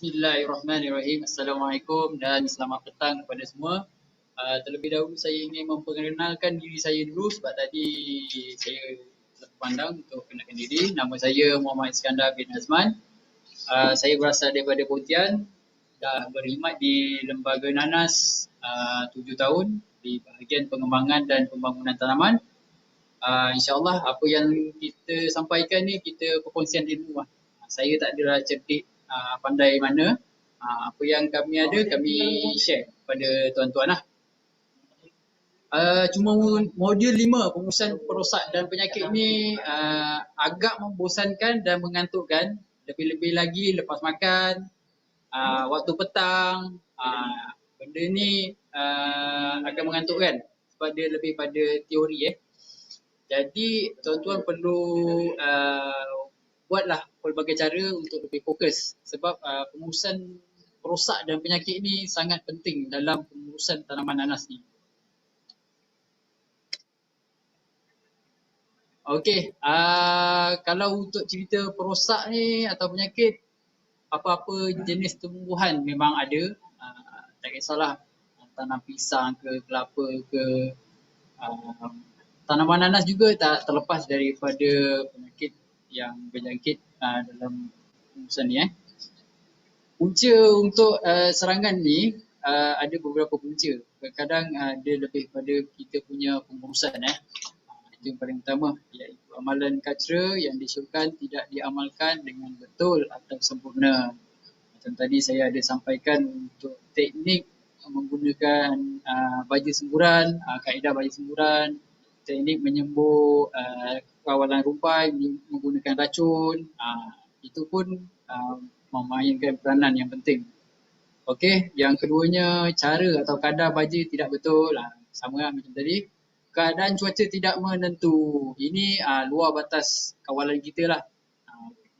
Bismillahirrahmanirrahim. Assalamualaikum dan selamat petang kepada semua. Terlebih dahulu saya ingin memperkenalkan diri saya dulu sebab tadi saya terpandang untuk kenalkan diri. Nama saya Muhammad Iskandar bin Azman. Saya berasal daripada Pontian. Dah berkhidmat di Lembaga Nanas 7 tahun di bahagian pengembangan dan pembangunan tanaman. InsyaAllah apa yang kita sampaikan ni kita perkongsian ilmu lah. Saya tak adalah cerdik pandai mana. Apa yang kami ada kami share kepada tuan-tuan lah. Cuma modul 5 pengurusan perosak dan penyakit ni agak membosankan dan mengantukkan. Lebih-lebih lagi lepas makan, waktu petang, benda ni akan mengantukkan sebab dia lebih pada teori Jadi tuan-tuan perlu buatlah pelbagai cara untuk lebih fokus sebab pengurusan perosak dan penyakit ni sangat penting dalam pengurusan tanaman nanas ni. Okey, kalau untuk cerita perosak ni atau penyakit, apa-apa jenis tumbuhan memang ada. Tak kisahlah tanam pisang ke kelapa ke tanaman nanas juga tak terlepas daripada penyakit yang berjangkit dalam pengurusan ni. Punca untuk serangan ni ada beberapa punca. Kadang-kadang dia lebih pada kita punya pengurusan. Itu yang paling utama, iaitu amalan cultural yang disyorkan tidak diamalkan dengan betul atau sempurna. Macam tadi saya ada sampaikan untuk teknik menggunakan baja semburan, kaedah baja semburan, teknik menyembur kawalan rumpai menggunakan racun, itu pun memainkan peranan yang penting. Okey, yang keduanya cara atau kadar baja tidak betul, sama lah macam tadi. Keadaan cuaca tidak menentu, ini luar batas kawalan kita lah.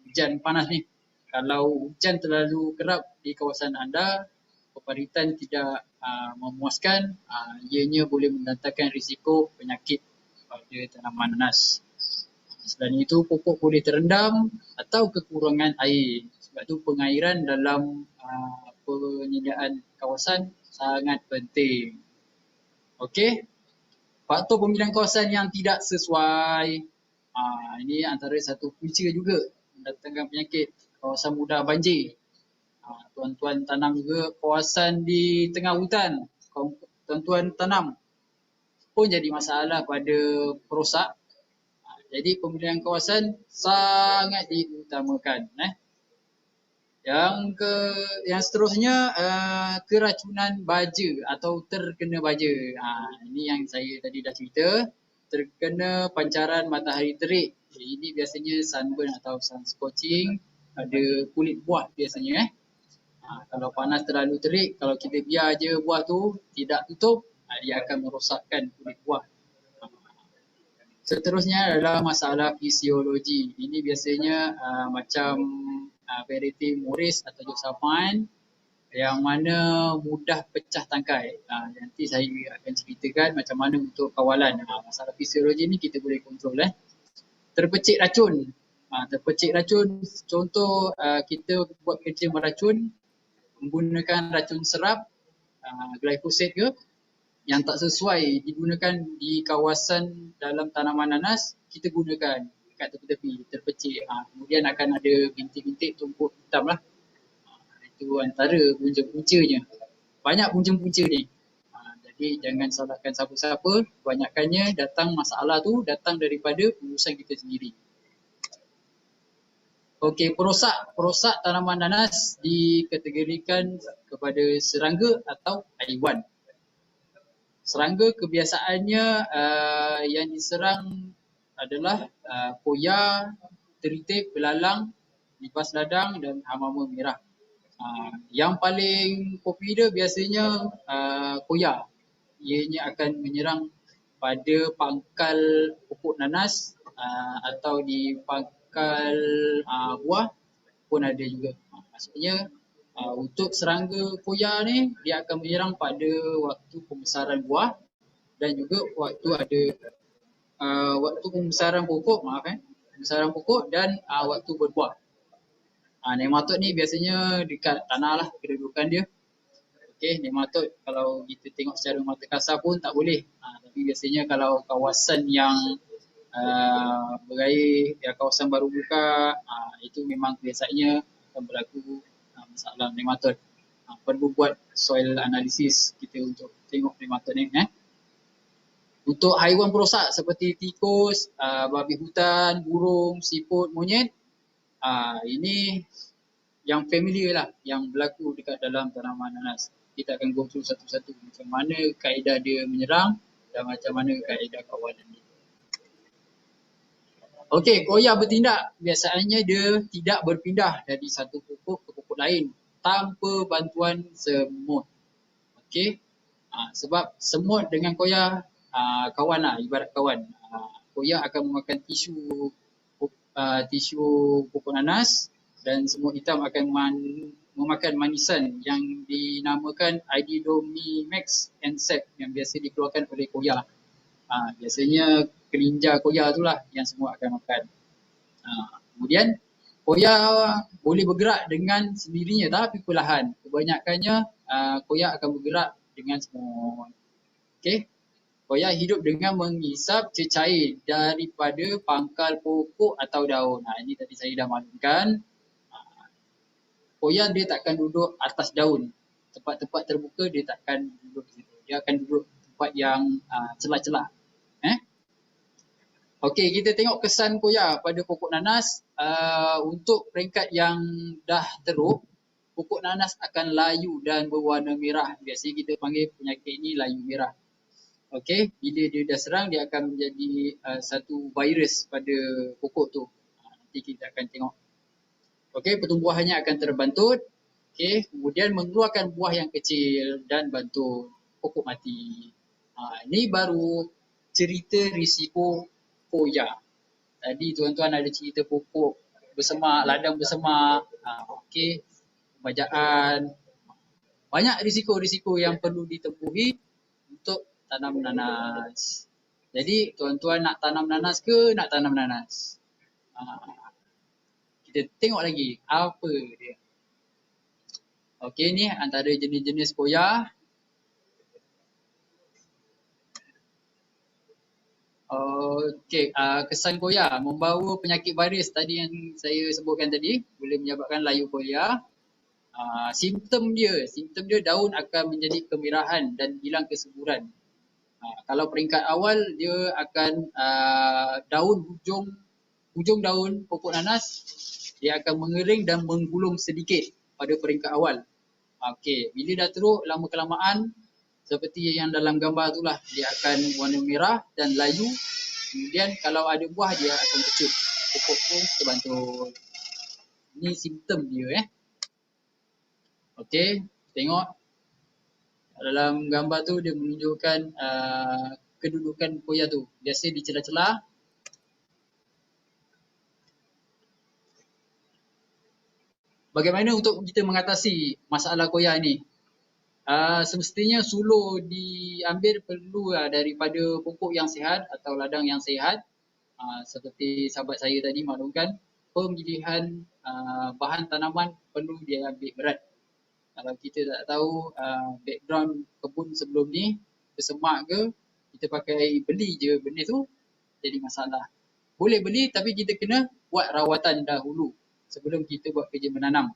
Hujan panas ni, kalau hujan terlalu kerap di kawasan anda, peparitan tidak memuaskan, ianya boleh mendatangkan risiko penyakit pada tanaman nanas. Selain itu, pokok boleh terendam atau kekurangan air. Sebab tu pengairan dalam penyediaan kawasan sangat penting. Okey, faktor pemilihan kawasan yang tidak sesuai. Ini antara satu punca juga mendatangkan penyakit. Kawasan mudah banjir. Tuan-tuan tanam juga kawasan di tengah hutan. Tuan-tuan tanam pun jadi masalah pada perosak. Jadi pemilihan kawasan sangat diutamakan. Yang seterusnya keracunan baja atau terkena baja. Ini yang saya tadi dah cerita. Terkena pancaran matahari terik. Ini biasanya sunburn atau sun scorching pada kulit buah biasanya. Kalau panas terlalu terik, kalau kita biar je buah tu tidak tutup, dia akan merosakkan kulit buah. Seterusnya adalah masalah fisiologi. Ini biasanya macam variety moris atau Josephine yang mana mudah pecah tangkai. Nanti saya akan ceritakan macam mana untuk kawalan. Masalah fisiologi ni kita boleh kontrol. Terpecik racun. Terpecik racun, contoh kita buat kerja meracun menggunakan racun serap, glyphosate ke, yang tak sesuai digunakan di kawasan dalam tanaman nanas, kita gunakan dekat tepi-tepi, terpecik. Kemudian akan ada bintik-bintik tumpuk hitam lah. Itu antara punca-puncanya. Banyak punca-punca ni. Jadi jangan salahkan siapa-siapa, kebanyakannya masalah tu datang daripada pengurusan kita sendiri. Okey, perosak tanaman nanas dikategorikan kepada serangga atau haiwan. Serangga kebiasaannya yang diserang adalah koya, teritik, belalang, lipas ladang dan hama merah. Yang paling popular biasanya koya. Ianya akan menyerang pada pangkal pokok nanas atau di pangkal buah pun ada juga. Maksudnya untuk serangga koya ni dia akan menyerang pada waktu pembesaran buah dan juga waktu pembesaran pokok, pembesaran pokok dan waktu berbuah. Nematod ni biasanya dekat tanah lah kedudukan dia. Okey, nematod kalau kita tengok secara mata kasar pun tak boleh. Tapi biasanya kalau kawasan yang berair, ya kawasan baru buka, itu memang biasanya akan berlaku masalah nematod. Perlu buat soil analysis kita untuk tengok nematod ni. Untuk haiwan perosak seperti tikus, babi hutan, burung, siput, monyet, ini yang familiar lah, yang berlaku dekat dalam tanaman nanas. Kita akan go through satu-satu macam mana kaedah dia menyerang dan macam mana kaedah kawalan dia. Okey, koya bertindak biasanya dia tidak berpindah dari satu pokok ke pokok lain tanpa bantuan semut. Okey, sebab semut dengan koya kawan lah, ibarat kawan. Koya akan memakan tisu pokok nanas dan semut hitam akan memakan manisan yang dinamakan Ididomimex insect yang biasa dikeluarkan oleh koya. Biasanya kelinjar koya itulah yang semua akan makan. Kemudian koya boleh bergerak dengan sendirinya tapi perlahan. Kebanyakannya koya akan bergerak dengan semut. Okey. Koya hidup dengan menghisap cecair daripada pangkal pokok atau daun. Ini tadi saya dah maklumkan. Koya dia takkan duduk atas daun. Tempat-tempat terbuka dia takkan duduk di situ. Dia akan duduk tempat yang celah-celah. Okey, kita tengok kesan koya pada pokok nanas. Untuk peringkat yang dah teruk, pokok nanas akan layu dan berwarna merah. Biasanya kita panggil penyakit ini layu merah. Okey, bila dia dah serang, dia akan menjadi satu virus pada pokok tu. Nanti kita akan tengok. Okey, pertumbuhannya akan terbantut. Okey, kemudian mengeluarkan buah yang kecil dan bantut. Pokok mati. Ini baru cerita risiko koya. Tadi tuan-tuan ada cerita pokok bersemak, ladang bersemak, okey, pembajaan. Banyak risiko-risiko yang perlu ditempuhi untuk tanam nanas. Jadi tuan-tuan nak tanam nanas ke nak tanam nanas? Kita tengok lagi apa dia. Okey, ni antara jenis-jenis koya. Okey, kesan koya membawa penyakit virus tadi yang saya sebutkan tadi, boleh menyebabkan layu koya. Simptom dia daun akan menjadi kemerahan dan hilang kesuburan. Kalau peringkat awal dia akan daun hujung daun pokok nanas dia akan mengering dan menggulung sedikit pada peringkat awal. Okey, bila dah teruk lama kelamaan seperti yang dalam gambar itulah, dia akan warna merah dan layu. Kemudian kalau ada buah dia akan kecut. Pokok pun terbantut. Ini simptom dia. Okey, tengok dalam gambar tu dia menunjukkan kedudukan koya tu. Biasa di celah-celah. Bagaimana untuk kita mengatasi masalah koya ni? Semestinya sulur diambil perlu daripada pokok yang sihat atau ladang yang sihat. Seperti sahabat saya tadi maklumkan, pemilihan bahan tanaman perlu dia ambil berat. Kalau kita tak tahu background kebun sebelum ni, bersemak ke, kita pakai beli je benda tu, jadi masalah. Boleh beli tapi kita kena buat rawatan dahulu sebelum kita buat kerja menanam.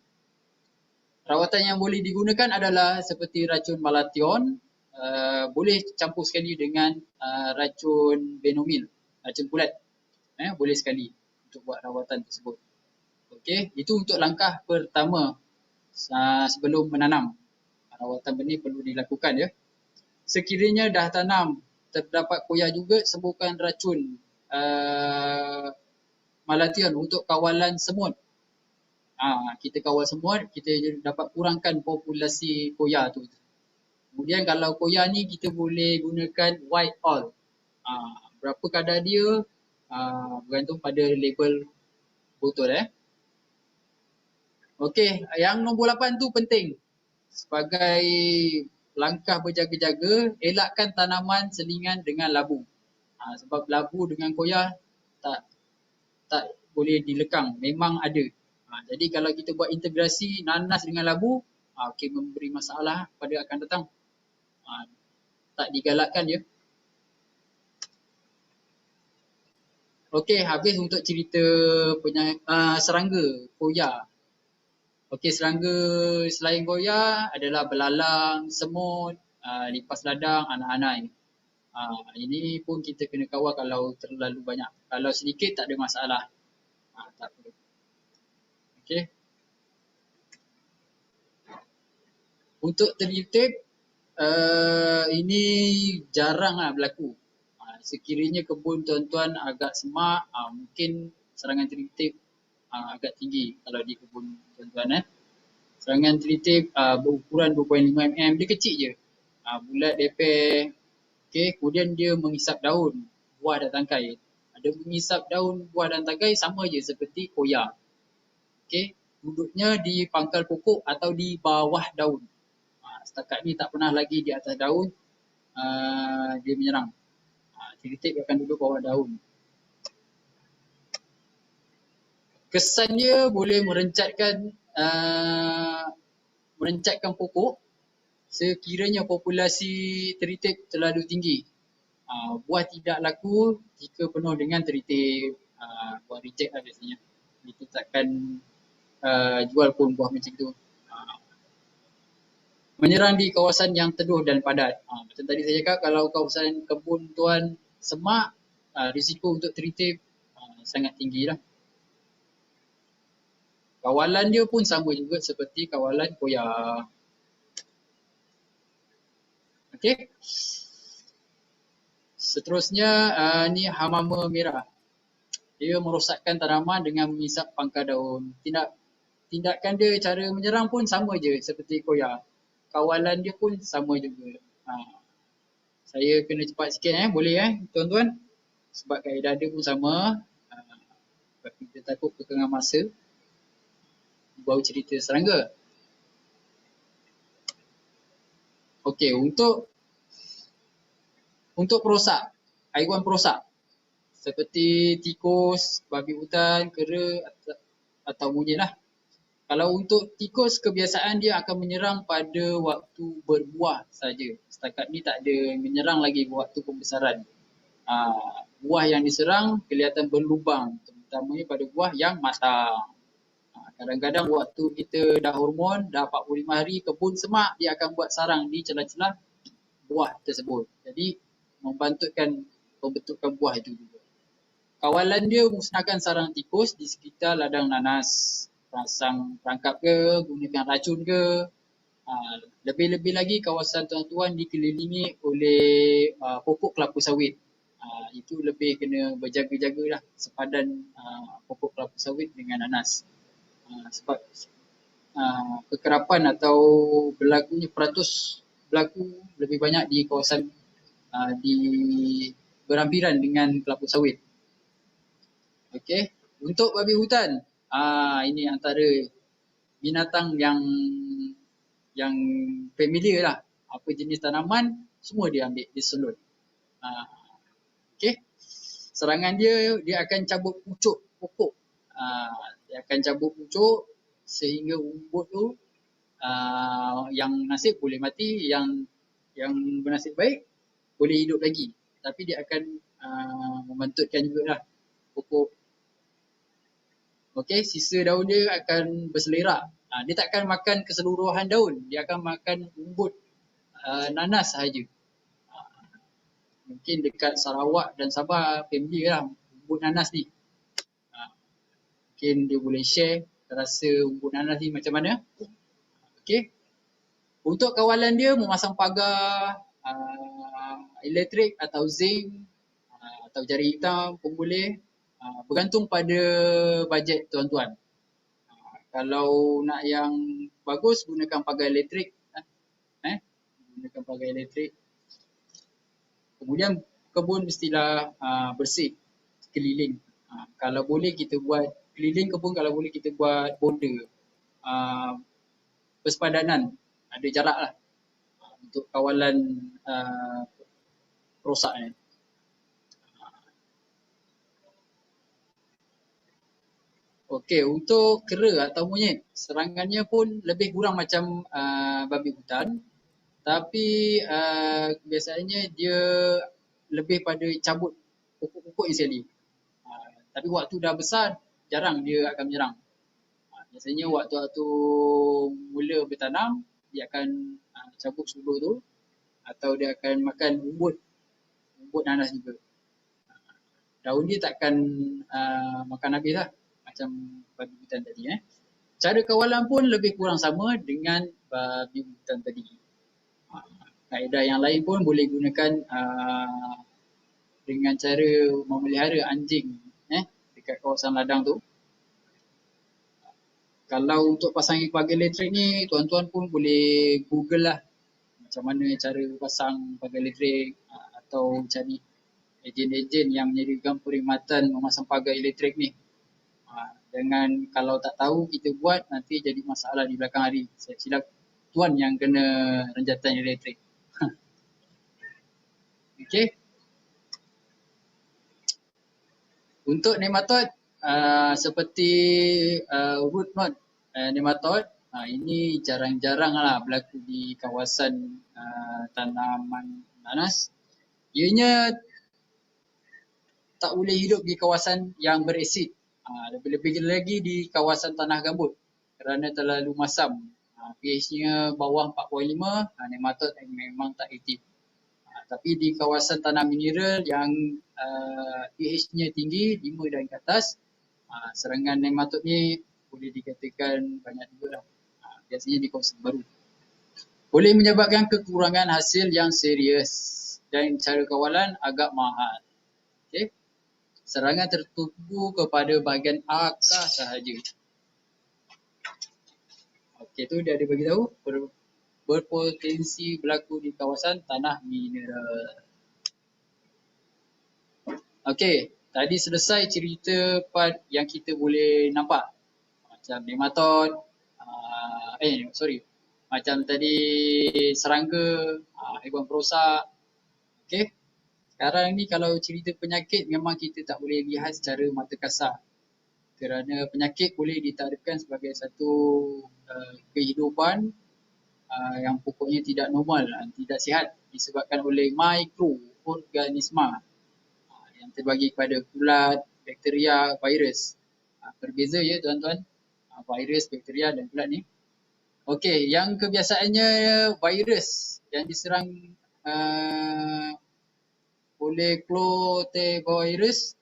Rawatan yang boleh digunakan adalah seperti racun malation, boleh campur sekali dengan racun benomil, racun kulat. Boleh sekali untuk buat rawatan tersebut. Okey, itu untuk langkah pertama sebelum menanam. Rawatan benih perlu dilakukan ya. Sekiranya dah tanam terdapat koya juga, sembuhkan racun malation untuk kawalan semut. Kita kawal semut, kita dapat kurangkan populasi koya tu. Kemudian kalau koya ni kita boleh gunakan white oil. Berapa kadar dia bergantung pada label botol. Okey, yang nombor 8 tu penting. Sebagai langkah berjaga-jaga, elakkan tanaman selingan dengan labu. Sebab labu dengan koya tak boleh dilekang, memang ada. Jadi kalau kita buat integrasi nanas dengan labu, okey, memberi masalah pada akan datang. Tak digalakkan je. Okey, habis untuk cerita serangga, koya. Okey, serangga selain koya adalah belalang, semut, lipas ladang, anak-anak ini. Ini pun kita kena kawal kalau terlalu banyak. Kalau sedikit tak ada masalah. Tak perlu. Okey. Untuk tertib, ini jarang berlaku. Sekiranya kebun tuan-tuan agak semak, mungkin serangan tertib agak tinggi kalau di kebun tuan-tuan. Serangan tertib berukuran 2.5 mm, dia kecil je. Bulat, leper. Okay, kemudian dia menghisap daun, buah dan tangkai. Ada menghisap daun, buah dan tangkai sama je seperti koya. Okay, duduknya di pangkal pokok atau di bawah daun. Setakat ni tak pernah lagi di atas daun dia menyerang. Tertib akan duduk bawah daun. Kesan dia boleh merencatkan pokok sekiranya populasi tertib terlalu tinggi. Buah tidak laku jika penuh dengan tertib. Buah reject lah biasanya. Kita takkan jual pun buah macam tu. Menyerang di kawasan yang teduh dan padat. Macam tadi saya cakap, kalau kawasan kebun tuan semak, risiko untuk tertib sangat tinggi lah. Kawalan dia pun sama juga seperti kawalan koya. Okey. Seterusnya ni hamama merah. Dia merosakkan tanaman dengan mengisap pangkal daun. Tindakan dia, cara menyerang pun sama je seperti koya. Kawalan dia pun sama juga. Saya kena cepat sikit boleh tuan-tuan? Sebab kaedah dia pun sama. Sebab kita takut kekengah masa. Baru cerita serangga. Okey, untuk perosak, haiwan perosak seperti tikus, babi hutan, kera atau monyet lah. Kalau untuk tikus, kebiasaan dia akan menyerang pada waktu berbuah saja. Setakat ni tak ada menyerang lagi waktu pembesaran. Buah yang diserang kelihatan berlubang, terutamanya pada buah yang matang. Kadang-kadang waktu kita dah hormon, dah 45 hari, kebun semak, dia akan buat sarang di celah-celah buah tersebut. Jadi, membantutkan pembentukan buah itu juga. Kawalan dia musnahkan sarang tikus di sekitar ladang nanas. Pasang perangkap ke, gunakan racun ke. Lebih-lebih lagi kawasan tuan-tuan dikelilingi oleh pokok kelapa sawit. Itu lebih kena berjaga-jagalah sepadan pokok kelapa sawit dengan nanas. Sebab kekerapan atau berlakunya peratus berlaku lebih banyak di kawasan di berhampiran dengan kelapa sawit. Okey, untuk babi hutan, ini antara binatang yang familiar lah. Apa jenis tanaman, semua dia ambil, dia selut. Okey, serangan dia akan cabut pucuk pokok. Dia akan cabut pucuk sehingga umbut tu yang nasib boleh mati, yang bernasib baik boleh hidup lagi. Tapi dia akan membantutkan jugalah pokok. Okey, sisa daun dia akan berselerak. Dia tak akan makan keseluruhan daun, dia akan makan umbut nanas sahaja. Mungkin dekat Sarawak dan Sabah familiar lah umbut nanas ni. Mungkin dia boleh share rasa umbut nanas ni macam mana. Okey. Untuk kawalan dia memasang pagar elektrik atau zinc atau jari hitam pun boleh. Bergantung pada bajet tuan-tuan. Kalau nak yang bagus, gunakan pagar elektrik. Gunakan pagar elektrik. Kemudian kebun mestilah bersih keliling. Kalau boleh kita buat keliling kebun, kalau boleh kita buat border. Bersepadanan, ada jarak lah untuk kawalan perosak ni. Okey, untuk kera atau monyet, serangannya pun lebih kurang macam babi hutan. Tapi biasanya dia lebih pada cabut pokok-pokok yang sekali. Tapi waktu dah besar, jarang dia akan menyerang. Biasanya waktu-waktu mula bertanam, dia akan cabut sulur tu atau dia akan makan rumput nanas juga. Daun dia takkan makan habis lah macam babi hutan tadi. Cara kawalan pun lebih kurang sama dengan babi hutan tadi. Kaedah yang lain pun boleh gunakan dengan cara memelihara anjing dekat kawasan ladang tu. Kalau untuk pasang pagar elektrik ni, tuan-tuan pun boleh google lah macam mana cara pasang pagar elektrik atau cari ejen-ejen yang menyediakan perkhidmatan memasang pagar elektrik ni. Jangan kalau tak tahu kita buat, nanti jadi masalah di belakang hari. Silap tuan yang kena renjatan elektrik. Okey. Untuk nematod seperti root knot nematod, ini jarang-jarang lah berlaku di kawasan tanaman nanas. Ianya tak boleh hidup di kawasan yang berasid. Lebih-lebih lagi di kawasan tanah gambut kerana terlalu masam. pH-nya bawah 4.5, nematod memang tak aktif. Tapi di kawasan tanah mineral yang pH-nya tinggi, 5 dan ke atas, serangan nematod ni boleh dikatakan banyak juga lah. Biasanya di kawasan baru. Boleh menyebabkan kekurangan hasil yang serius dan cara kawalan agak mahal. Okay. Serangan tertumpu kepada bahagian akar sahaja. Okey, tu dia ada bagi tahu berpotensi berlaku di kawasan tanah mineral. Okey, tadi selesai cerita part yang kita boleh nampak. Macam nematod, macam tadi serangga, haiwan perosak. Okey, sekarang ni kalau cerita penyakit memang kita tak boleh lihat secara mata kasar. Kerana penyakit boleh ditakdirkan sebagai satu kehidupan yang pokoknya tidak normal, tidak sihat disebabkan oleh mikroorganisma yang terbagi kepada kulat, bakteria, virus. Berbeza ya tuan-tuan, virus, bakteria dan kulat ni. Okey, yang kebiasaannya virus yang diserang oleh clotavirus,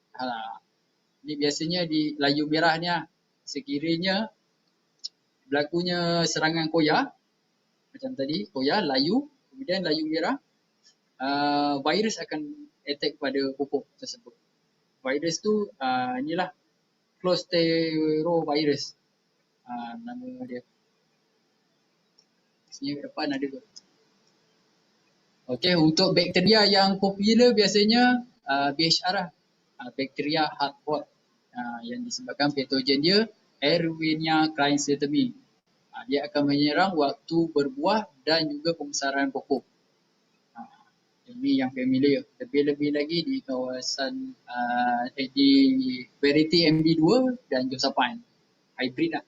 ini biasanya di layu merah ni lah. Sekiranya berlakunya serangan koya, macam tadi, koya, layu, kemudian layu merah, virus akan attack pada pokok tersebut. Virus tu inilah clotavirus, nama dia. Sini depan ada kot. Okey, untuk bakteria yang popular biasanya BHR lah. Bakteria heartworm yang disebabkan patogen dia Erwinia chrysanthemi. Dia akan menyerang waktu berbuah dan juga pembesaran pokok. Ini yang familiar. Lebih-lebih lagi di kawasan di variety MD2 dan Josephine. Hybrid lah.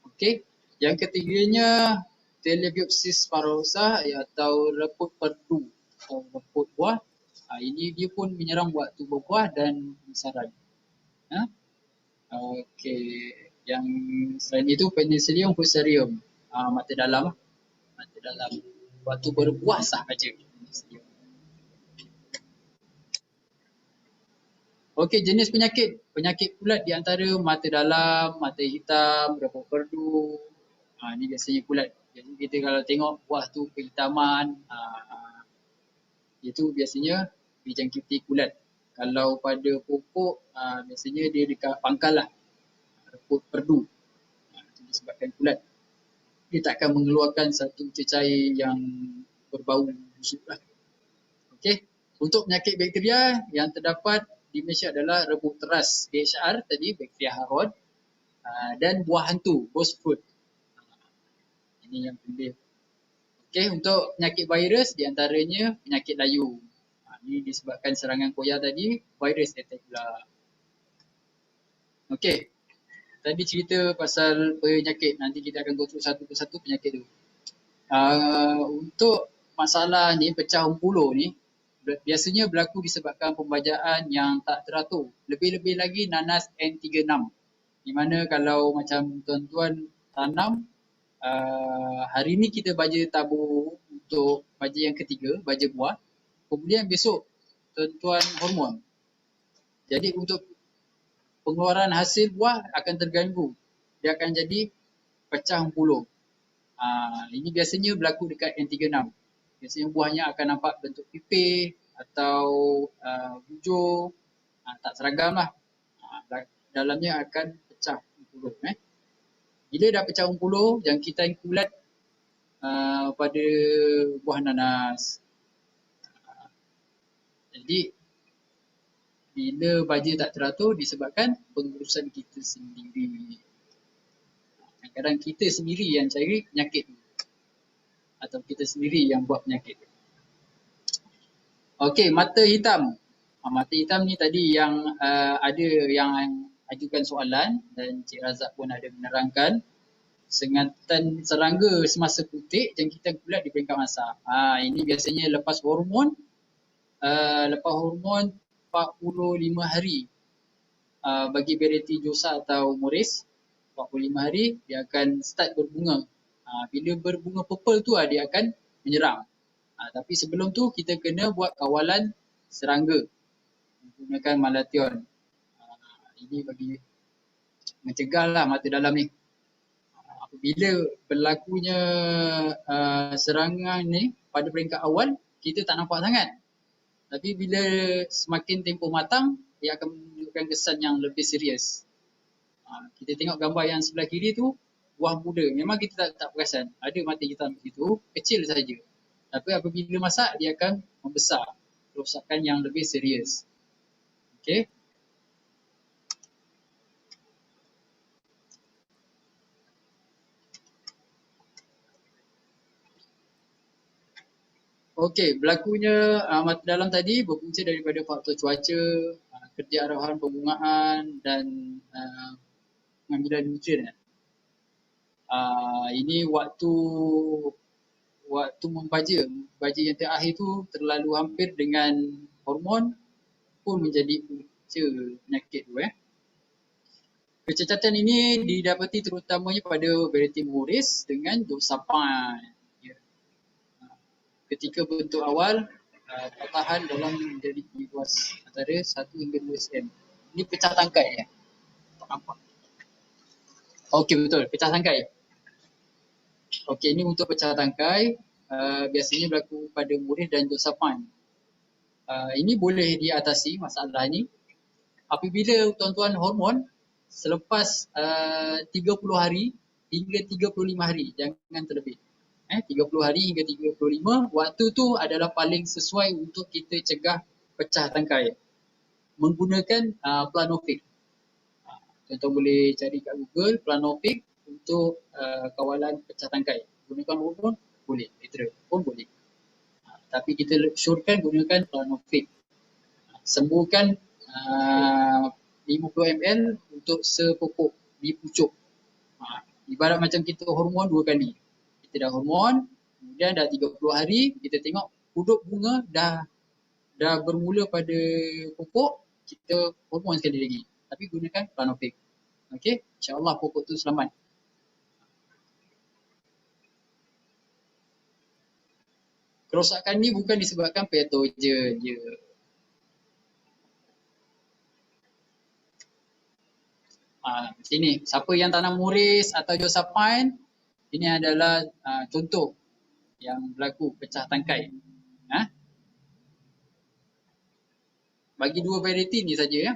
Okey. Yang ketiganya Telebiopsis sparosa atau reput perdu atau reput buah. Ini dia pun menyerang waktu berbuah dan pembesaran. Okey. Yang selain itu Penicillium fusarium, mata dalam. Mata dalam waktu berbuah sahaja. Okey, jenis penyakit. Penyakit kulat di antara mata dalam, mata hitam, reput perdu. Ini biasanya kulat. Jadi kita kalau tengok buah tu kehitaman, itu biasanya dijangkiti kulat. Kalau pada pokok, biasanya dia dekat pangkal lah. Reput perdu. Itu disebabkan kulat. Dia tak akan mengeluarkan satu cecair yang berbau busuk lah. Okey. Untuk penyakit bakteria yang terdapat di Malaysia adalah rebut teras BHR tadi, bakteria Harod, dan buah hantu, ghost fruit. Ini yang penting. Okey, untuk penyakit virus di antaranya penyakit layu. Ini disebabkan serangan koya tadi, virus attack pula. Okey. Tadi cerita pasal penyakit. Nanti kita akan go through satu persatu penyakit tu. Untuk masalah ni, pecah umpuluh ni, biasanya berlaku disebabkan pembajaan yang tak teratur. Lebih-lebih lagi nanas N36. Di mana kalau macam tuan-tuan tanam, hari ni kita baja tabur untuk baja yang ketiga, baja buah. Kemudian besok tuan-tuan hormon. Jadi untuk pengeluaran hasil buah akan terganggu. Dia akan jadi pecah umpuluh. Ini biasanya berlaku dekat N36. Biasanya buahnya akan nampak bentuk pipih atau bujur, tak seragam lah. Dalamnya akan pecah umpuluh. Bila dah pecah umpuluh, jangkitan kulat pada buah nanas. Jadi bila baja tak teratur disebabkan pengurusan kita sendiri. Kadang-kadang kita sendiri yang cari penyakit tu. Atau kita sendiri yang buat penyakit. Okey, mata hitam. Mata hitam ni tadi yang ada yang ajukan soalan dan Cik Razak pun ada menerangkan. Sengatan serangga semasa putik, jangkitan kulat di peringkat masa. Ini biasanya lepas hormon. Lepas hormon 45 hari. Bagi Barretti Josa atau Morris, 45 hari dia akan start berbunga. Bila berbunga purple tu dia akan menyerang. Tapi sebelum tu kita kena buat kawalan serangga menggunakan malation. Ini bagi mencegah lah mata dalam ni. Apabila berlakunya serangan ni pada peringkat awal, kita tak nampak sangat. Tapi bila semakin tempoh matang, dia akan menunjukkan kesan yang lebih serius. Kita tengok gambar yang sebelah kiri tu, buah muda. Memang kita tak perasan. Ada mata hitam itu, kecil saja. Tapi apabila masak, dia akan membesar. Kerosakan yang lebih serius. Okey. Okey, berlakunya mata dalam tadi berpunca daripada faktor cuaca, kerja arahan pembungaan dan pengambilan nutrien. Ini waktu membaja. Baja yang terakhir tu terlalu hampir dengan hormon pun menjadi punca penyakit tu. Kecacatan ini didapati terutamanya pada Barretti Morris dengan Josapan. Ketika bentuk awal, patahan dalam menjadi luas antara 1 hingga 2 cm. Ini pecah tangkai ya. Tak nampak. Okey, betul, pecah tangkai. Okey, ini untuk pecah tangkai. Biasanya berlaku pada Morris dan Josapan. Ini boleh diatasi masalah ini apabila tuan-tuan hormon selepas 30 hari hingga 35 hari, jangan terlebih. 30 hari hingga 35, waktu tu adalah paling sesuai untuk kita cegah pecah tangkai menggunakan Planovic. Tuan-tuan boleh cari kat Google Planovic untuk kawalan pecah tangkai. Gunakan hormon boleh, literal pun boleh. Tapi kita syorkan gunakan Planovic. Sembuhkan 50 ml untuk sepupuk di pucuk. Ibarat macam kita hormon 2 kali. Kita dah hormon, kemudian dah 30 hari, kita tengok huduk bunga dah bermula pada pupuk, kita hormon sekali lagi. Tapi gunakan Planovic. Okey, insya-Allah pupuk tu selamat. Kerosakan ni bukan disebabkan patogen je. Sini, siapa yang tanam Morris atau Josapan, ini adalah contoh yang berlaku pecah tangkai. Bagi 2 variety ni saja ya.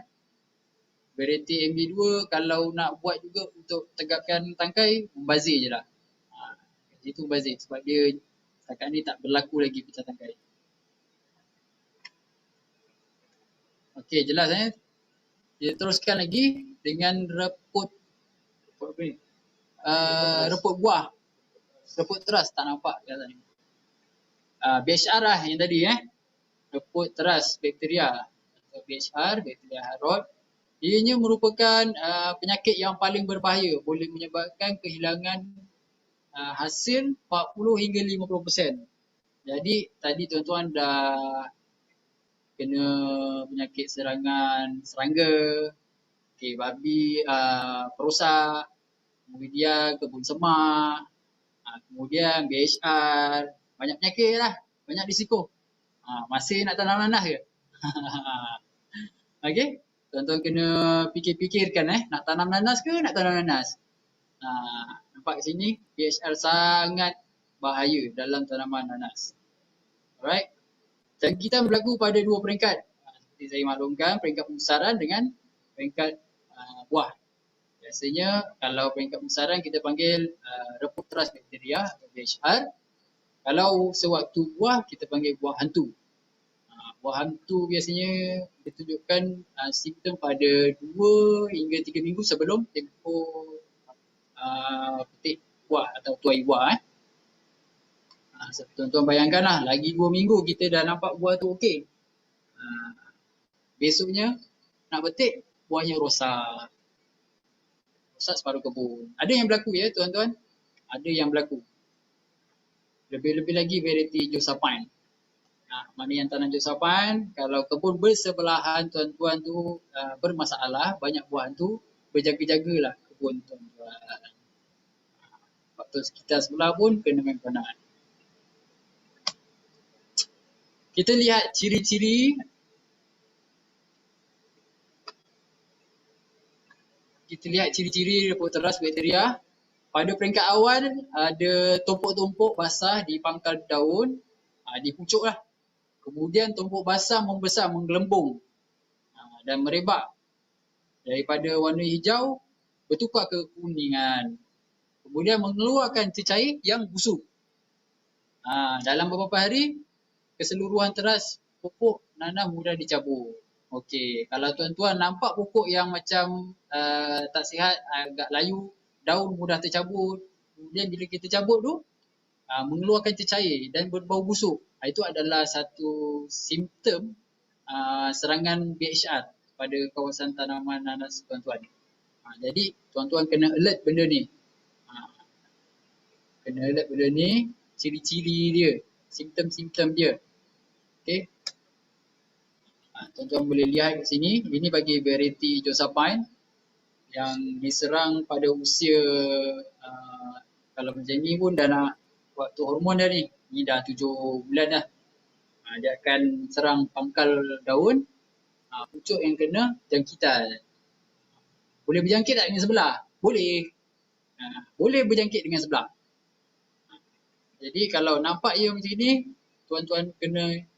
Variety MB2 kalau nak buat juga untuk tegakkan tangkai, membazir je lah. Itu membazir sebab dia setakat ni tak berlaku lagi pecah tangkai. Okey, jelas Kita teruskan lagi dengan reput buah. Reput teras, tak nampak kat tadi. BHR lah yang tadi reput teras bakteria atau BHR, bakteria Harrod. Ianya merupakan penyakit yang paling berbahaya, boleh menyebabkan kehilangan hasil 40 hingga 50%. Jadi tadi tuan-tuan dah kena penyakit serangan serangga, okay, babi, perosak, kemudian kebun semak, kemudian BHR, banyak penyakit lah, banyak risiko. Masih nak tanam nanas ke? Okey, tuan-tuan kena fikir-fikirkan nak tanam nanas ke nak tanam nanas. Nampak kat sini BHR sangat bahaya dalam tanaman nanas. Alright. Jangkitan berlaku pada dua peringkat. Seperti saya maklumkan, peringkat pembesaran dengan peringkat buah. Biasanya kalau peringkat pembesaran kita panggil Rhopotras bakteria atau BHR. Kalau sewaktu buah kita panggil buah hantu. Buah hantu biasanya ditunjukkan simptom pada 2 hingga 3 minggu sebelum tempoh petik buah atau tuai buah. Tuan-tuan bayangkanlah, lagi 2 minggu kita dah nampak buah tu okey. Besoknya nak petik, buahnya rosak. Rosak separuh kebun. Ada yang berlaku ya tuan-tuan? Ada yang berlaku. Lebih-lebih lagi variety Josephine. Mana yang tanam Josephine, kalau kebun bersebelahan tuan-tuan tu bermasalah, banyak buah tu, berjaga-jagalah kebun tuan-tuan. Faktor sekitar sebelah pun kena main peranan. Kita lihat ciri-ciri Rhopotras bakteria. Pada peringkat awal ada tumpuk-tumpuk basah di pangkal daun, di pucuk lah. Kemudian tumpuk basah membesar, menggelembung dan merebak. Daripada warna hijau bertukar ke kuningan. Kemudian mengeluarkan cecair yang busuk. Dalam beberapa hari keseluruhan teras pokok nanas mudah dicabut. Okey, kalau tuan-tuan nampak pokok yang macam tak sihat, agak layu, daun mudah tercabut, kemudian bila kita cabut tu mengeluarkan cecair dan berbau busuk, itu adalah satu simptom serangan BHR pada kawasan tanaman nanas tuan-tuan. Jadi tuan-tuan kena alert benda ni. Ciri-ciri dia, simptom-simptom dia. Okey. Tuan-tuan boleh lihat kat sini, ini bagi variety Josephine yang diserang pada usia kalau macam ni pun dah nak waktu hormon dah ni. Ni dah 7 bulan dah. Dia akan serang pangkal daun, pucuk yang kena jangkitan. Boleh berjangkit tak dengan sebelah? Boleh. Boleh berjangkit dengan sebelah. Jadi kalau nampak ia macam ni, tuan-tuan kena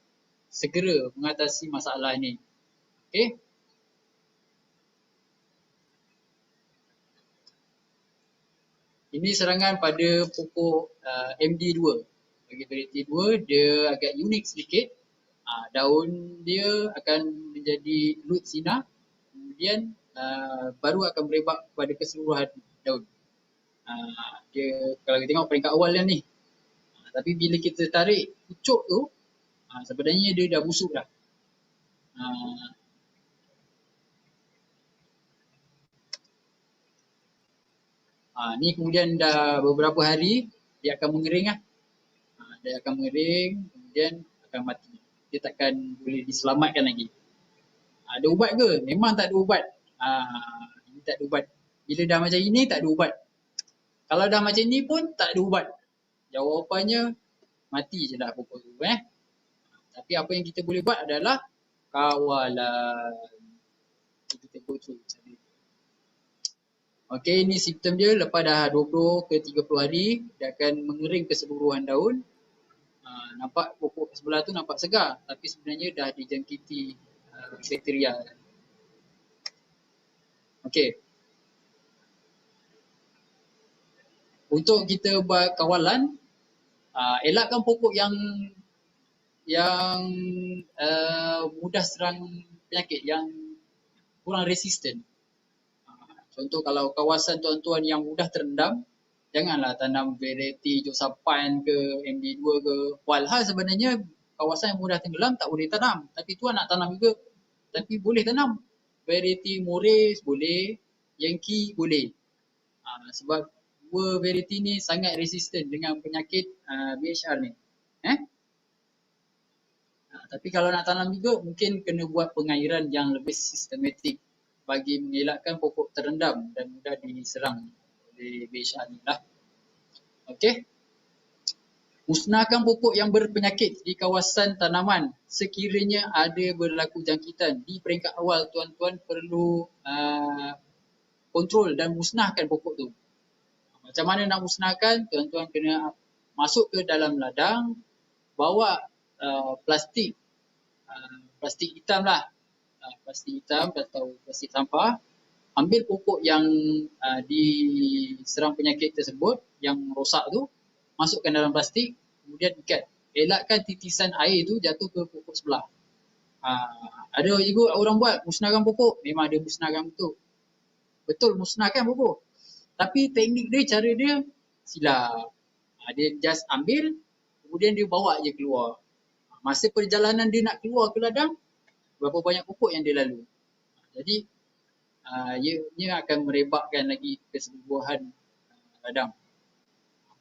segera mengatasi masalah ini. Okey? Ini serangan pada pokok MD2. Bagi variety 2, dia agak unik sedikit. Daun dia akan menjadi lut sinar, kemudian baru akan merebak pada keseluruhan daun. Dia kalau kita tengok peringkat awal ni. Tapi bila kita tarik pucuk tu, sebenarnya dia dah busuk dah. Ni kemudian dah beberapa hari dia akan mengering lah. Dia akan mengering, kemudian akan mati. Dia takkan boleh diselamatkan lagi. Ada ubat ke? Memang tak ada ubat. Ini tak ada ubat. Bila dah macam ini tak ada ubat. Kalau dah macam ni pun tak ada ubat. Jawapannya mati je lah pokok tu. Tapi apa yang kita boleh buat adalah kawalan. Kita go through macam ni. Okey, ini simptom dia lepas dah 20 ke 30 hari, dia akan mengering keseluruhan daun. Nampak pokok sebelah tu nampak segar, tapi sebenarnya dah dijangkiti bakteria. Okey. Untuk kita buat kawalan, elakkan pokok yang mudah serang penyakit, yang kurang resisten. Contoh kalau kawasan tuan-tuan yang mudah terendam, janganlah tanam variety Josephine ke MD2 ke. Walhal sebenarnya kawasan yang mudah tenggelam tak boleh tanam. Tapi tuan nak tanam juga, tapi boleh tanam. variety Mores boleh, Yankee boleh. Sebab dua variety ni sangat resistant dengan penyakit BHR ni. Tapi kalau nak tanam juga mungkin kena buat pengairan yang lebih sistematik bagi mengelakkan pokok terendam dan mudah diserang oleh BHR ni lah. Okey. Musnahkan pokok yang berpenyakit di kawasan tanaman. Sekiranya ada berlaku jangkitan di peringkat awal, tuan-tuan perlu kontrol dan musnahkan pokok tu. Macam mana nak musnahkan? Tuan-tuan kena masuk ke dalam ladang, bawa plastik hitam lah. Plastik hitam atau plastik sampah. Ambil pokok yang diserang penyakit tersebut, yang rosak tu, masukkan dalam plastik, kemudian ikat. Elakkan titisan air tu jatuh ke pokok sebelah. Ada juga orang buat musnahkan pokok, memang dia musnahkan betul. Betul musnahkan pokok. Tapi teknik dia, cara dia silap. Dia just ambil, kemudian dia bawa je keluar. Masa perjalanan dia nak keluar ke ladang, berapa banyak pokok yang dia lalu. Jadi, ia akan merebakkan lagi keseluruhan ladang.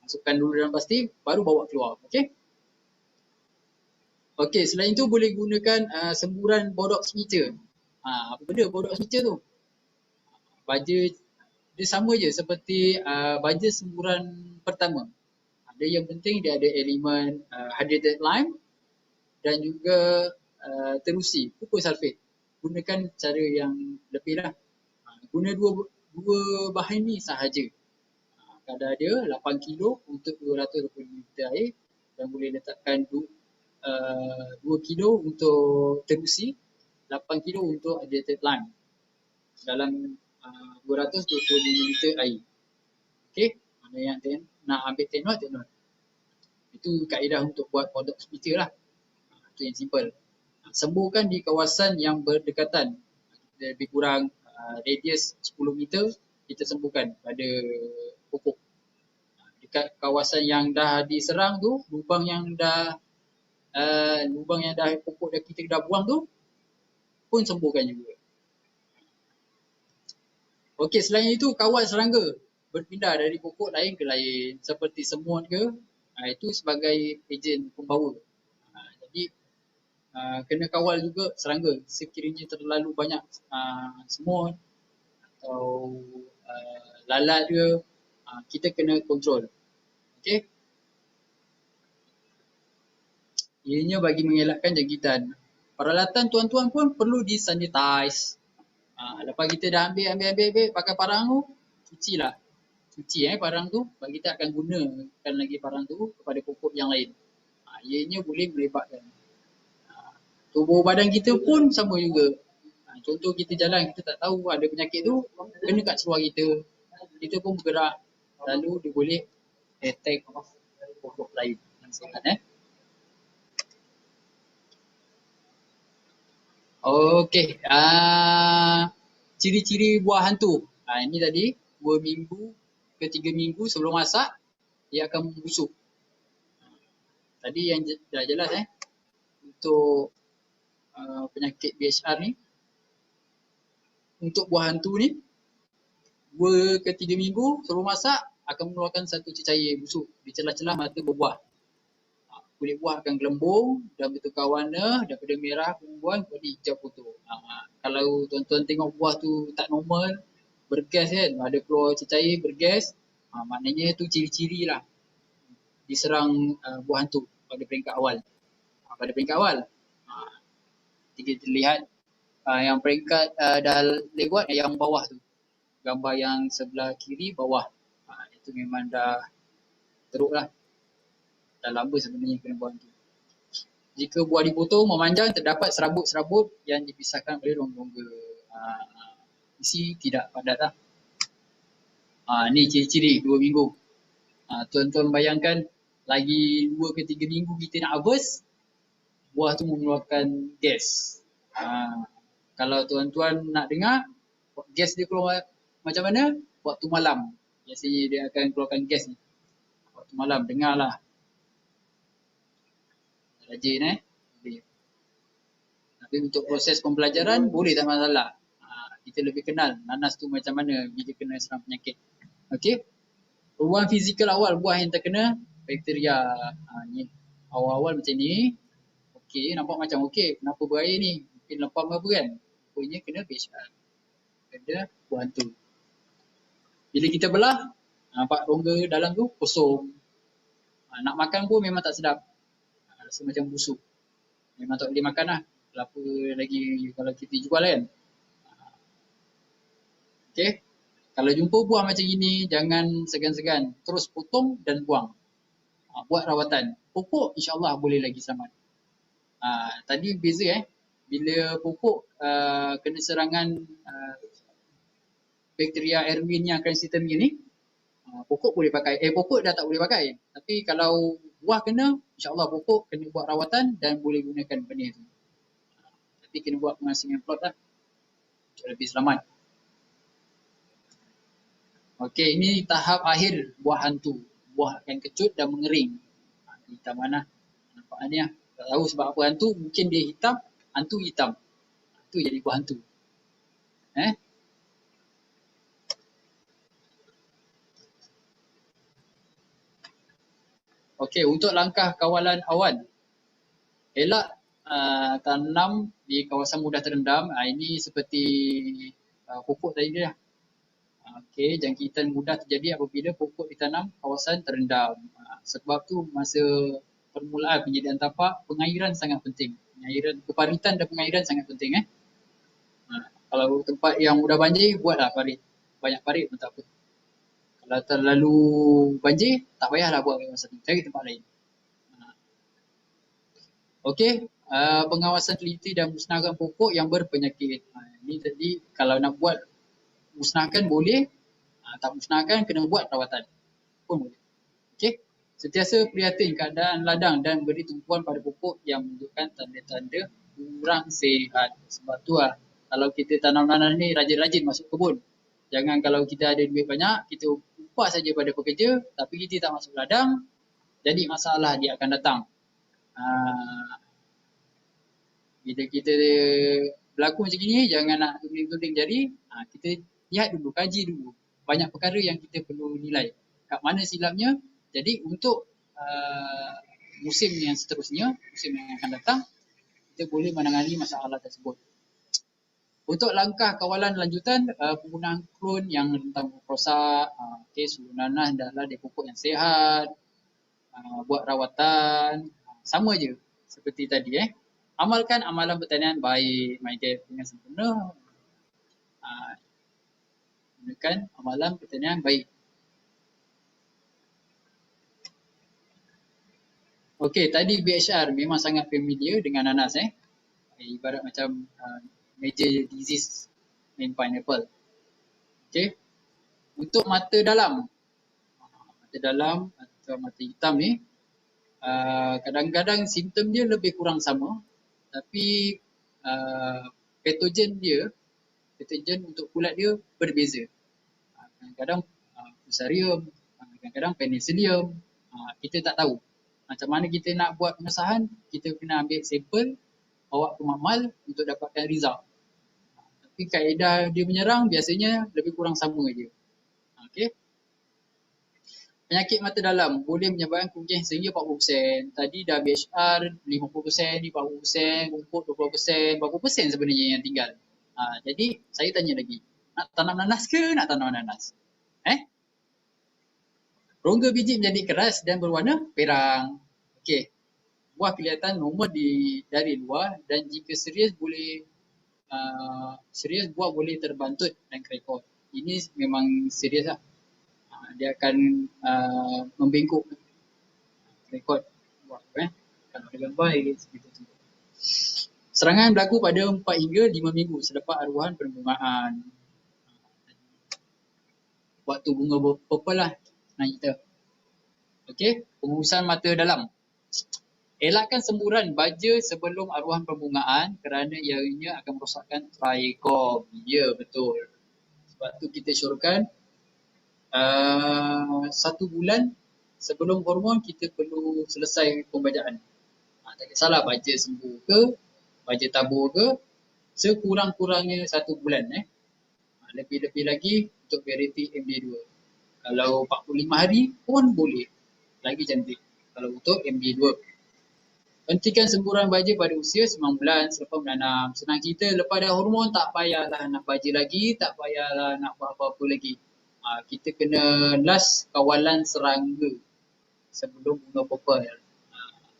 Masukkan dulu dalam plastik, baru bawa keluar. Okey? Okey, selain itu boleh gunakan semburan bodox meter. Apa benda bodox meter tu? Baja dia sama je seperti baja semburan pertama. Ada yang penting dia ada elemen hydrated lime dan juga terusi, pupuk sulfat. Gunakan cara yang lebih lah. Guna dua bahan ni sahaja. Kadar dia 8 kilo untuk 220 liter air dan boleh letakkan 2 kilo untuk terusi, 8 kilo untuk hydrated lime dalam 220 liter air. Okey, mana yang nak ambil take note. Itu kaedah untuk buat bodox meter lah. Itu yang simple. Sembuhkan di kawasan yang berdekatan. Lebih kurang radius 10 meter kita sembuhkan pada pokok. Dekat kawasan yang dah diserang tu, lubang yang dah pokok dah kita dah buang tu pun sembuhkan juga. Okey, selain itu kawal serangga berpindah dari pokok lain ke lain seperti semut ke, itu sebagai ejen pembawa. Jadi kena kawal juga serangga. Sekiranya terlalu banyak semut atau lalat dia, kita kena kontrol. Okey. Ianya bagi mengelakkan jangkitan. Peralatan tuan-tuan pun perlu disanitize. Lepas kita dah ambil pakai parang tu, cucilah. Cuci parang tu, sebab kita akan gunakan lagi parang tu kepada pokok yang lain. Ianya boleh merebakkan. Tubuh badan kita pun sama juga. Contoh kita jalan, kita tak tahu ada penyakit tu, kena kat seluar kita. Kita pun bergerak, lalu dia boleh attack pokok lain. Okey, ciri-ciri buah hantu. Ini tadi 2 minggu ke 3 minggu sebelum masak, dia akan membusuk. Tadi yang dah jelas untuk penyakit BHR ni. Untuk buah hantu ni, 2 ke 3 minggu sebelum masak akan mengeluarkan satu cecair busuk di celah-celah mata berbuah. Kulit buah akan gelembung dan bertukar warna daripada merah perempuan kepada hijau kotor. Kalau tuan-tuan tengok buah tu tak normal, bergas kan, ada keluar cecair bergas, maknanya tu ciri-ciri lah diserang buah hantu pada peringkat awal. Pada peringkat awal, kita terlihat yang peringkat dah lewat yang bawah tu. Gambar yang sebelah kiri bawah. Itu memang dah teruk lah. Dah lama sebenarnya kena buah hantu. Jika buah dipotong memanjang, terdapat serabut-serabut yang dipisahkan oleh rongga-rongga. Isi tidak padat lah. Ni ciri-ciri 2 minggu. Tuan-tuan bayangkan lagi 2 ke 3 minggu kita nak harvest, buah tu mengeluarkan gas. Kalau tuan-tuan nak dengar gas dia keluar macam mana, waktu malam biasanya dia akan keluarkan gas ni. Waktu malam dengarlah. Rajin Tapi untuk proses pembelajaran boleh tak masalah. kita lebih kenal nanas tu macam mana bila kena serang penyakit. Okey. Perubahan fizikal awal buah yang terkena bakteria. Ni awal-awal macam ni. Okey, nampak macam okey. Kenapa berair ni? Mungkin lempam apa kan? Rupanya kena BHR. Kena buah hantu. Bila kita belah, nampak rongga dalam tu kosong. Nak makan pun memang tak sedap. Rasa macam busuk. Memang tak boleh makan lah. Apa lagi kalau kita jual kan. Okey. Kalau jumpa buah macam ini, jangan segan-segan. Terus potong dan buang. Buat rawatan. Pokok insyaAllah boleh lagi selamat. Tadi beza bila pokok kena serangan bakteria Erwinia cransitami ni, pokok boleh pakai. Pokok dah tak boleh pakai. Tapi kalau buah kena, insyaAllah pokok kena buat rawatan dan boleh gunakan benih tu. Tapi kena buat pengasingan plot lah. Untuk lebih selamat. Okey, ini tahap akhir buah hantu. Buah akan kecut dan mengering. Hitam mana? Nampak ni lah. Tak tahu sebab apa hantu. Mungkin dia hitam, hantu hitam. Itu jadi buah hantu. Okey, untuk langkah kawalan awan. Elak tanam di kawasan mudah terendam. Ini seperti pokok tadi dah. Okey, jangkitan mudah terjadi apabila pokok ditanam kawasan terendam. Sebab tu masa permulaan penyediaan tapak, pengairan sangat penting. Pengairan, keparitan dan pengairan sangat penting. Kalau tempat yang mudah banjir, buatlah parit. Banyak parit pun tak apa. Kalau terlalu banjir, tak payahlah buat kawasan tu. Cari tempat lain. Okey, pengawasan teliti dan musnahkan pokok yang berpenyakit. Ini tadi kalau nak buat musnahkan boleh, tak musnahkan kena buat rawatan pun boleh. Okey, sentiasa prihatin keadaan ladang dan beri tumpuan pada pokok yang menunjukkan tanda-tanda kurang sihat. Sebab tu kalau kita tanam nanas ni rajin-rajin masuk kebun. Jangan kalau kita ada duit banyak, kita upah saja pada pekerja tapi kita tak masuk ladang, jadi masalah dia akan datang. Bila kita berlaku macam ni, jangan nak tuling-tuling jari. Kita lihat dulu, kaji dulu. Banyak perkara yang kita perlu nilai. Kat mana silapnya. Jadi untuk musim yang seterusnya, musim yang akan datang, kita boleh menangani masalah tersebut. Untuk langkah kawalan lanjutan, penggunaan klon yang rentan rosak, suhu nanas adalah di pokok yang sihat, buat rawatan, sama je seperti tadi. Amalkan amalan pertanian baik, mainkan dengan sempurna. Gunakan amalan pertanian baik. Okey, tadi BHR memang sangat familiar dengan nanas. Ibarat macam major disease in pineapple. Okey. Untuk mata dalam atau mata hitam ni, kadang-kadang simptom dia lebih kurang sama. Tapi patogen untuk kulat dia berbeza. Kadang-kadang fusarium, kadang-kadang penicillium, kita tak tahu. Macam mana kita nak buat pengesahan, kita kena ambil sampel, bawa ke makmal untuk dapatkan result. Tapi kaedah dia menyerang biasanya lebih kurang sama je. Okey. Penyakit mata dalam boleh menyebabkan kerugian sehingga 40%. Tadi dah BHR 50%, ni 40%, rumput 20%. Berapa persen sebenarnya yang tinggal? Jadi saya tanya lagi. Nak tanam nanas ke nak tanam nanas? Rongga biji menjadi keras dan berwarna perang. Okey. Buah kelihatan normal dari luar dan jika serius buah boleh terbantut dan kerekot. Ini memang serius lah. Dia akan membengkok rekod buah kalau ada gambar seperti itu. Serangan berlaku pada 4 hingga 5 minggu selepas aruhan perbungaan. Waktu bunga purple lah senang kita. Okey, pengurusan mata dalam. Elakkan semburan baja sebelum aruhan perbungaan kerana ianya akan merosakkan trichom. Ya, betul. Sebab tu kita syorkan 1 bulan sebelum hormon kita perlu selesai pembajaan. Tak kisahlah baja sembuh ke, baja tabur ke, sekurang-kurangnya 1 bulan. Lebih-lebih lagi untuk variety MD2. Kalau 45 hari pun boleh. Lagi cantik. Kalau untuk MD2. Hentikan semburan baja pada usia 9 bulan selepas menanam. Senang cerita, lepas dah hormon tak payahlah nak baja lagi, tak payahlah nak buat apa-apa lagi. Kita kena last kawalan serangga sebelum bunga purple.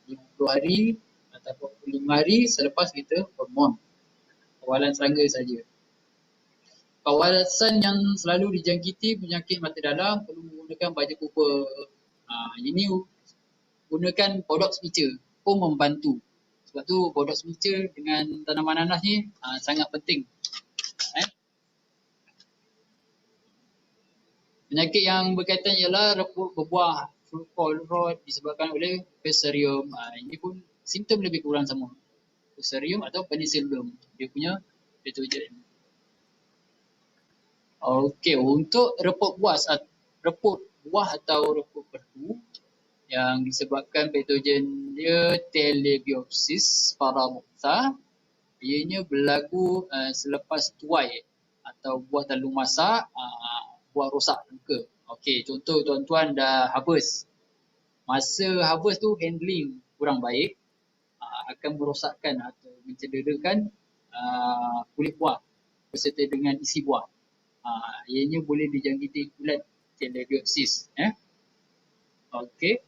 50 hari atau 45 hari selepas kita hormon. Kawalan serangga saja. Kawasan yang selalu dijangkiti penyakit mata dalam perlu menggunakan baja pupa. Ini gunakan Bodox Pitcher pun membantu. Sebab tu Bodox Pitcher dengan tanaman nanas ni sangat penting. Penyakit yang berkaitan ialah reput berbuah fruit fly rot disebabkan oleh Fusarium. Ini pun simptom lebih kurang sama. Fusarium atau Penicillium. Dia punya patogen. Okey, untuk reput buah atau reput perdu yang disebabkan patogen dia Telebiopsis paramoxa, ianya berlaku selepas tuai atau buah terlalu masak, buah rosak muka. Okey, contoh tuan-tuan dah harvest. Masa harvest tu handling kurang baik, akan merosakkan atau mencederakan kulit buah beserta dengan isi buah. Ianya boleh dijangkiti kulat Telebiopsis. Okey.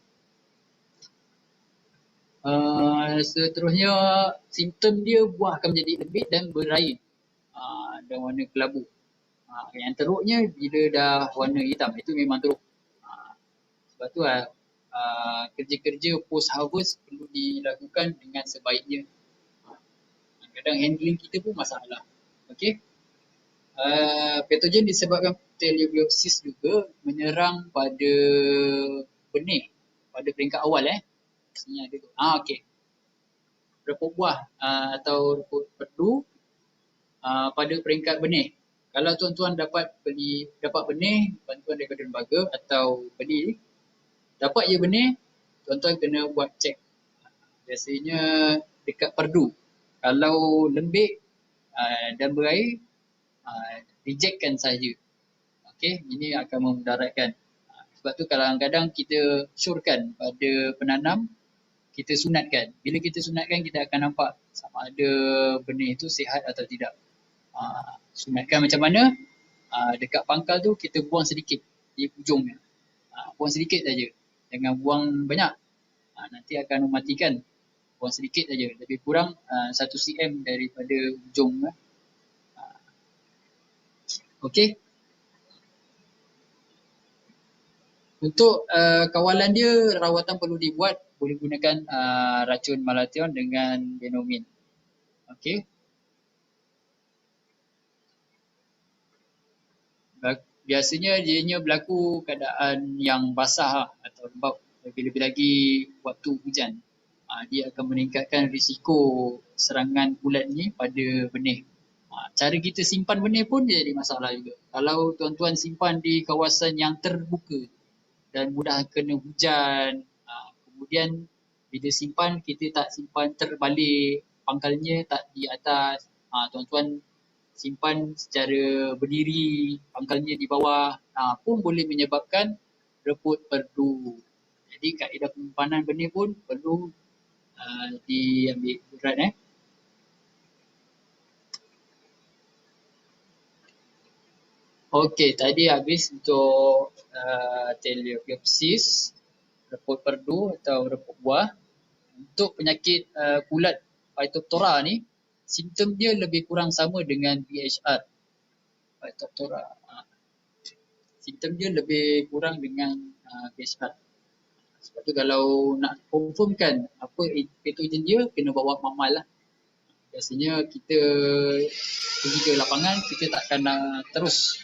Seterusnya, simptom dia buah akan menjadi lembik dan berair dan warna kelabu. Yang teruknya bila dah warna hitam, itu memang teruk. Sebab tu kerja-kerja post harvest perlu dilakukan dengan sebaiknya. Kadang handling kita pun masalah. Okey. Patogen disebabkan Telebiopsis juga menyerang pada benih pada peringkat awal. Sini ada tu. Okey. Reput buah atau reput perdu pada peringkat benih. Kalau tuan-tuan dapat benih bantuan daripada lembaga atau beli, dapat je benih, tuan-tuan kena buat cek. Biasanya dekat perdu. Kalau lembik dan berair, rejectkan saja. Okey, ini akan memudaratkan. Sebab tu kadang-kadang kita syorkan pada penanam, kita sunatkan. Bila kita sunatkan, kita akan nampak sama ada benih itu sihat atau tidak. Sunatkan macam mana? Dekat pangkal tu kita buang sedikit di ujungnya. Buang sedikit saja. Jangan buang banyak. Nanti akan mematikan. Buang sedikit saja. Lebih kurang 1 cm daripada ujung. Okey. Untuk kawalan dia, rawatan perlu dibuat. Boleh gunakan racun Malathion dengan Benomine. Okey. Biasanya dianya berlaku keadaan yang basah atau lembap, lebih-lebih lagi waktu hujan. Dia akan meningkatkan risiko serangan kulat ni pada benih. Cara kita simpan benih pun jadi masalah juga. Kalau tuan-tuan simpan di kawasan yang terbuka dan mudah kena hujan, kemudian bila simpan kita tak simpan terbalik, pangkalnya tak di atas, tuan-tuan simpan secara berdiri, pangkalnya di bawah, pun boleh menyebabkan reput perdu. Jadi kaedah penyimpanan benih pun perlu diambil berat. Okey, tadi habis untuk Telebiopsis, reput perdu atau reput buah. Untuk penyakit kulat Phytophthora ni, simptom dia lebih kurang sama dengan BHR. Phytophthora. Simptom dia lebih kurang dengan BHR. Sebab tu kalau nak confirmkan apa patogen dia, kena bawa mamal lah. Biasanya kita pergi ke lapangan, kita takkan terus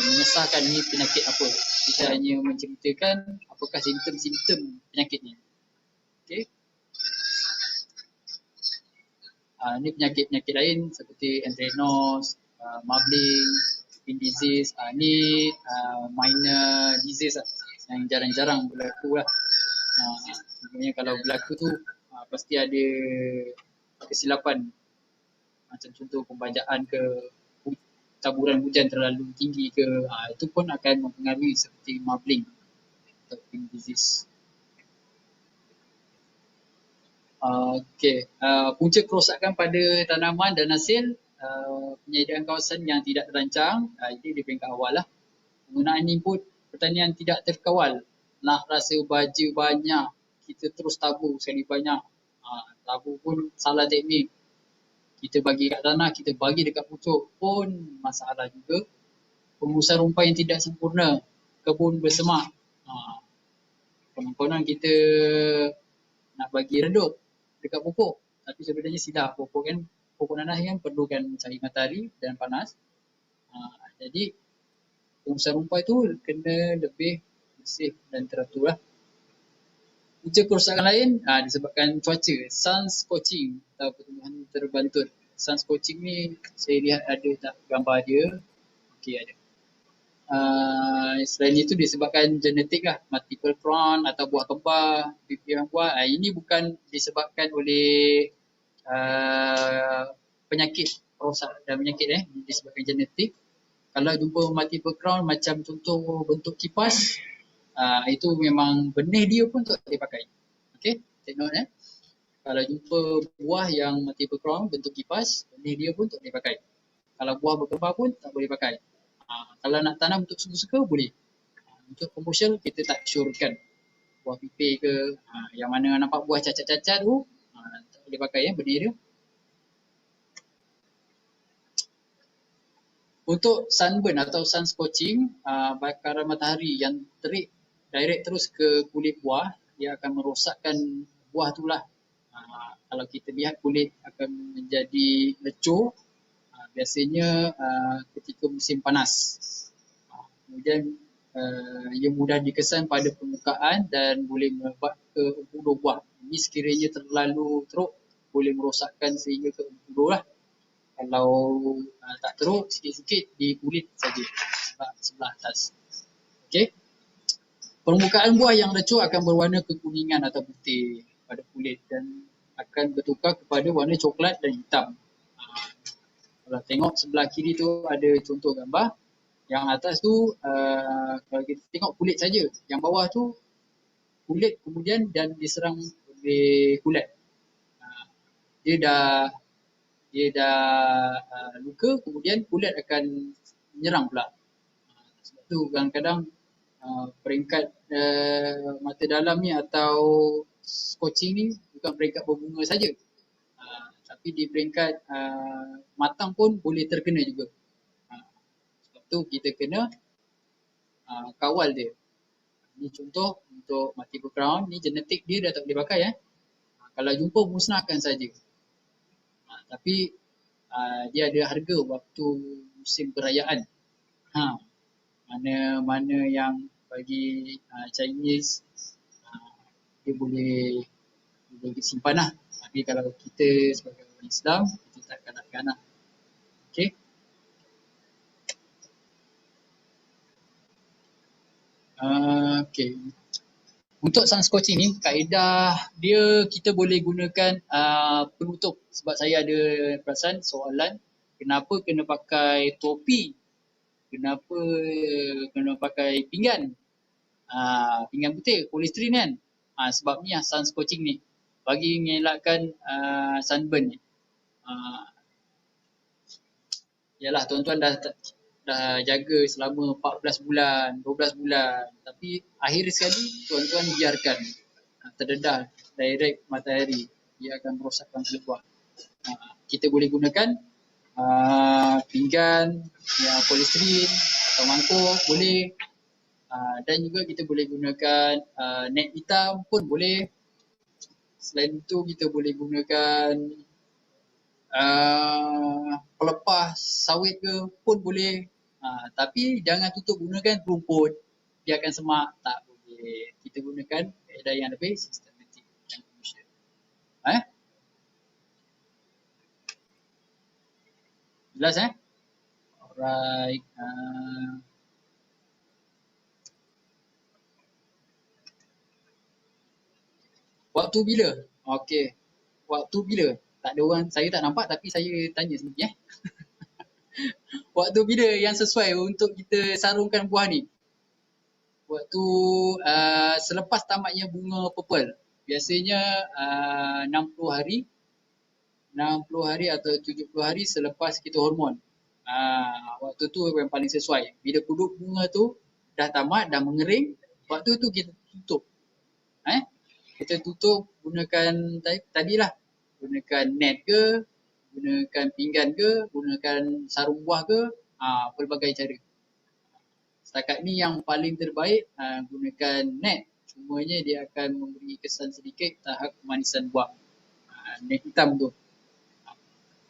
mengesahkan ni penyakit apa. Kita hanya menceritakan apakah simptom-simptom penyakit ni. Okey. Ni penyakit-penyakit lain seperti anthracnose, marbling, skin disease. Ni minor disease lah, yang jarang-jarang berlaku lah. Sebenarnya kalau berlaku tu pasti ada kesilapan. Macam contoh pembajaan ke taburan hujan terlalu tinggi ke, itu pun akan mempengaruhi seperti marbling atau pink disease. Okey, punca kerosakan pada tanaman dan hasil, penyediaan kawasan yang tidak terancang, ini di peringkat awal lah. Penggunaan input pertanian tidak terkawal, nak rasa baja banyak, kita terus tabur sekali banyak. Tabur pun salah teknik. Kita bagi kat tanah, kita bagi dekat pucuk pun masalah juga. Pengurusan rumput yang tidak sempurna, kebun bersemak. Konon-konon kita nak bagi redup dekat pokok, tapi sebenarnya silap. Pokok kan, pokok nanas kan perlukan cahaya matahari dan panas. Jadi pengurusan rumput itu kena lebih bersih dan teratur lah. Punca kerosakan lain disebabkan cuaca, sun scorching atau pertumbuhan terbantut. Sun scorching ni saya lihat ada tak gambar dia. Okey, ada. Selain itu disebabkan genetik lah, multiple crown atau buah kembar, pipiran buah. Ini bukan disebabkan oleh penyakit rosak dan penyakit disebabkan genetik. Kalau jumpa multiple crown macam contoh bentuk kipas, itu memang benih dia pun tak boleh pakai. Okey, take note Kalau jumpa buah yang multiple crown bentuk kipas, benih dia pun tak boleh pakai. Kalau buah berkembar pun tak boleh pakai. Kalau nak tanam untuk suka-suka boleh. Untuk komersial kita tak syorkan. Buah pipih ke, yang mana nampak buah cacat-cacat tu, tak boleh pakai benih dia. Untuk sunburn atau sun scorching, bakaran matahari yang terik direct terus ke kulit buah, dia akan merosakkan buah tu lah. Kalau kita lihat kulit akan menjadi lecur, biasanya ketika musim panas. Kemudian ia mudah dikesan pada permukaan dan boleh merebak ke empedu buah. Ini sekiranya terlalu teruk boleh merosakkan sehingga ke empedu lah. Kalau tak teruk, sikit-sikit di kulit saja, sebelah atas. Okey. Permukaan buah yang lecur akan berwarna kekuningan atau putih pada kulit dan akan bertukar kepada warna coklat dan hitam. Kalau tengok sebelah kiri tu ada contoh gambar. Yang atas tu kalau kita tengok kulit saja. Yang bawah tu kulit kemudian dan diserang oleh kulat. Dia dah luka, kemudian kulat akan menyerang pula. Sebab tu kadang-kadang peringkat mata dalam ni atau scorching ni bukan peringkat berbunga saja. Tapi di peringkat matang pun boleh terkena juga. Sebab tu kita kena kawal dia. Ini contoh untuk multiple crown, ni genetik dia dah tak boleh pakai Kalau jumpa musnahkan saja. Tapi dia ada harga waktu musim perayaan. Mana yang bagi Chinese dia boleh disimpan lah. Tapi kalau kita sebagai orang Islam, kita tak galakkan lah. Okey. Okey. Untuk sun scorching ni, kaedah dia kita boleh gunakan penutup. Sebab saya ada perasan soalan, kenapa kena pakai topi? Kenapa kena pakai pinggan? Pinggan putih, polystyrene kan? Sebab ni sun scorching ni. Bagi mengelakkan sunburn ni. Yalah, tuan-tuan dah jaga selama 14 bulan, 12 bulan. Tapi akhir sekali tuan-tuan biarkan terdedah direct matahari. Dia akan merosakkan kulit buah. Kita boleh gunakan pinggan, polystyrene atau mangkuk boleh. Dan juga kita boleh gunakan net hitam pun boleh. Selain itu kita boleh gunakan pelepah sawit ke pun boleh. Tapi jangan tutup gunakan rumput, dia akan semak, tak boleh. Kita gunakan kaedah yang lebih sistematik dan komersial. Jelas Alright. Waktu bila? Okey. Waktu bila? Tak ada orang, saya tak nampak tapi saya tanya sendiri Waktu bila yang sesuai untuk kita sarungkan buah ni? Waktu selepas tamatnya bunga purple. Biasanya 60 hari, 60 hari atau 70 hari selepas kita hormon. Waktu tu yang paling sesuai. Bila kuduk bunga tu dah tamat, dah mengering, waktu tu kita tutup. Kita tutup gunakan tadilah. Gunakan net ke, gunakan pinggan ke, gunakan sarung buah ke, pelbagai cara. Setakat ni yang paling terbaik gunakan net. Cumanya dia akan memberi kesan sedikit tahap kemanisan buah. Net hitam tu.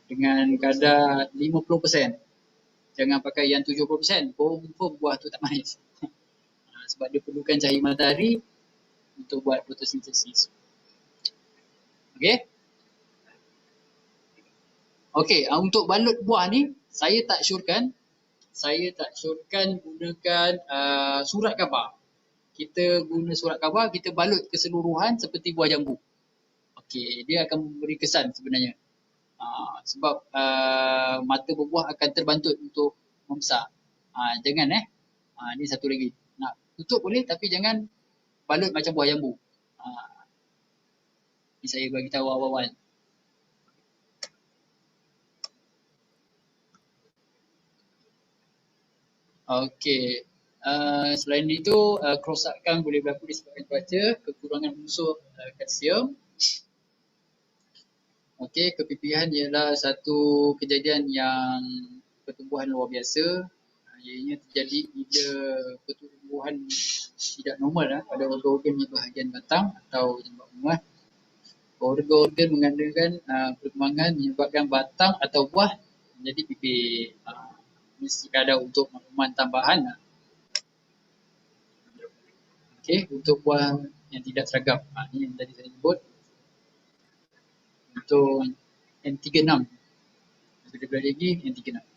Dengan kadar 50%. Jangan pakai yang 70%. Confirm buah tu tak manis. Sebab dia perlukan cahaya matahari untuk buat fotosintesis. Okey. Okey, untuk balut buah ni saya tak syorkan gunakan surat khabar. Kita guna surat khabar, kita balut keseluruhan seperti buah jambu. Okey, dia akan memberi kesan sebenarnya. Sebab mata berbuah akan terbantut untuk membesar. Jangan ni satu lagi. Nak tutup boleh tapi jangan balut macam buah jambu. Ni saya bagi tahu awal-awal. Okey. Selain itu, kerosakan boleh berlaku disebabkan cuaca, kekurangan unsur kalsium. Okey, kepipihan ialah satu kejadian yang pertumbuhan luar biasa. Ianya terjadi bila pertumbuhan tidak normal pada organ-organ di bahagian batang atau jambak bunga. Organ-organ mengandalkan perkembangan menyebabkan batang atau buah menjadi pipih. Ini sekadar untuk makluman tambahan. Okey, untuk buah yang tidak seragam. Ini yang tadi saya sebut. Untuk N36. Kita belajar lagi N36.